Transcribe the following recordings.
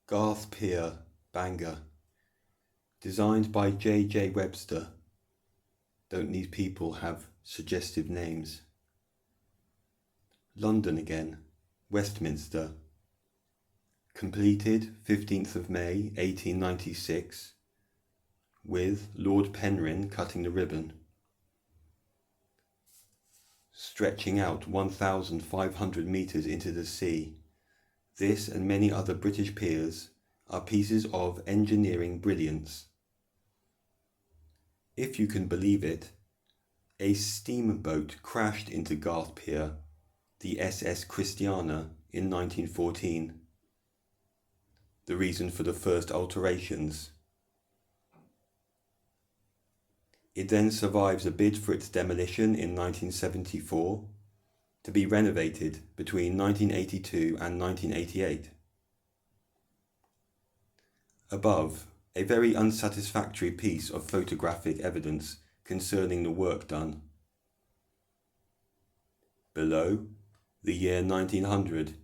Garth Pier, Bangor. Designed by J. Webster. Don't these people have suggestive names? London again, Westminster. Completed 15th of May 1896, with Lord Penrhyn cutting the ribbon. Stretching out 1,500 metres into the sea, this and many other British piers are pieces of engineering brilliance. If you can believe it, a steamboat crashed into Garth Pier, the SS Christiana, in 1914. The reason for the first alterations. It then survives a bid for its demolition in 1974, to be renovated between 1982 and 1988. Above, a very unsatisfactory piece of photographic evidence concerning the work done. Below, the year 1900,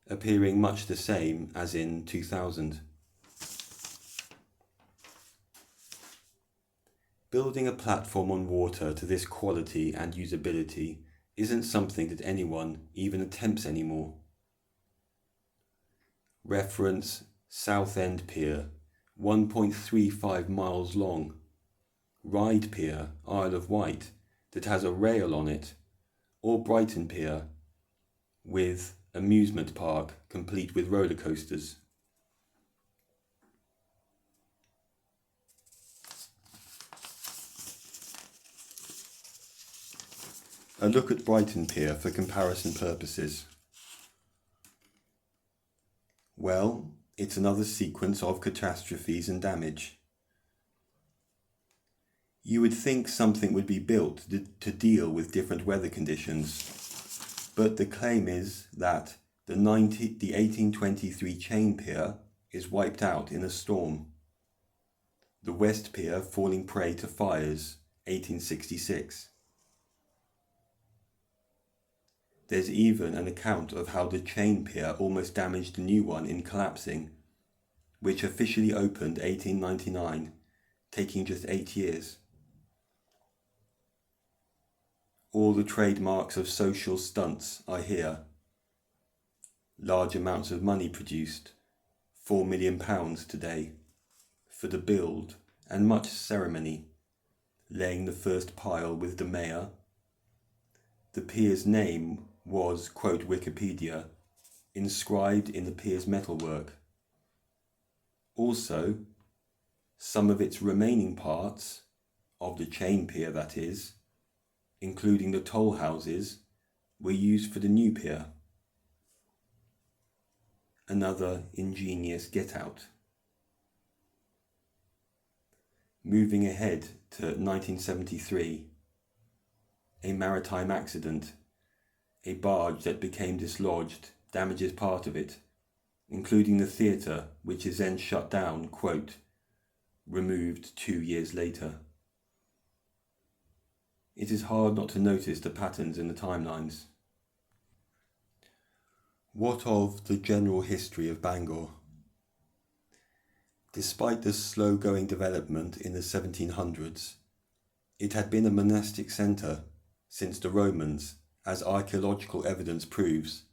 appearing much the same as in 2000. Building a platform on water to this quality and usability isn't something that anyone even attempts anymore. Reference Southend Pier, 1.35 miles long. Ryde Pier, Isle of Wight, that has a rail on it, or Brighton Pier, with amusement park complete with roller coasters. A look at Brighton Pier for comparison purposes. Well, it's another sequence of catastrophes and damage. You would think something would be built to deal with different weather conditions, but the claim is that the 1823 Chain Pier is wiped out in a storm. The West Pier falling prey to fires, 1866. There's even an account of how the Chain Pier almost damaged the new one in collapsing, which officially opened 1899, taking just 8 years. All the trademarks of social stunts are here. Large amounts of money produced, £4 million today, for the build and much ceremony, laying the first pile with the mayor. The pier's name was, quote Wikipedia, inscribed in the pier's metalwork. Also, some of its remaining parts, of the Chain Pier that is, including the toll houses, were used for the new pier. Another ingenious get-out. Moving ahead to 1973, a maritime accident. A barge that became dislodged damages part of it, including the theatre, which is then shut down, quote, removed 2 years later. It is hard not to notice the patterns in the timelines. What of the general history of Bangor? Despite the slow-going development in the 1700s, it had been a monastic centre since the Romans, as archaeological evidence proves,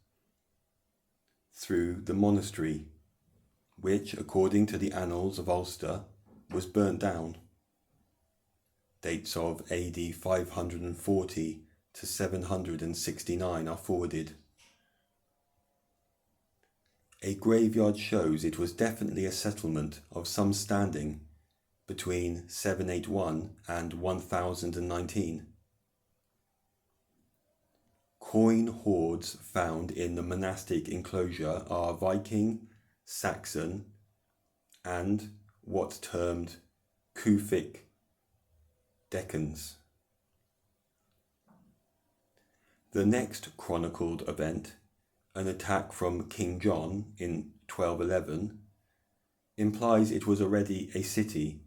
through the monastery, which, according to the Annals of Ulster, was burnt down. Dates of AD 540 to 769 are forwarded. A graveyard shows it was definitely a settlement of some standing between 781 and 1019. Coin hoards found in the monastic enclosure are Viking, Saxon, and what's termed Kufic Decans. The next chronicled event, an attack from King John in 1211, implies it was already a city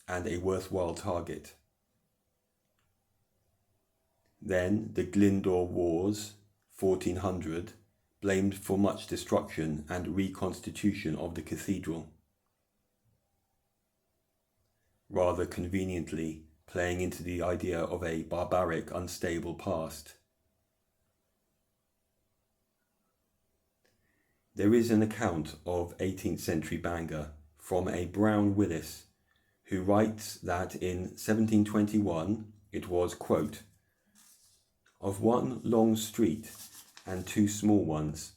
and a worthwhile target. Then the Glyndor Wars, 1400, blamed for much destruction and reconstitution of the cathedral, rather conveniently playing into the idea of a barbaric, unstable past. There is an account of 18th century Bangor from a Brown Willis, who writes that in 1721 it was, quote, of one long street and two small ones,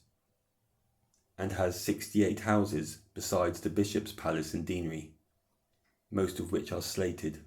and has 68 houses besides the bishop's palace and deanery, most of which are slated.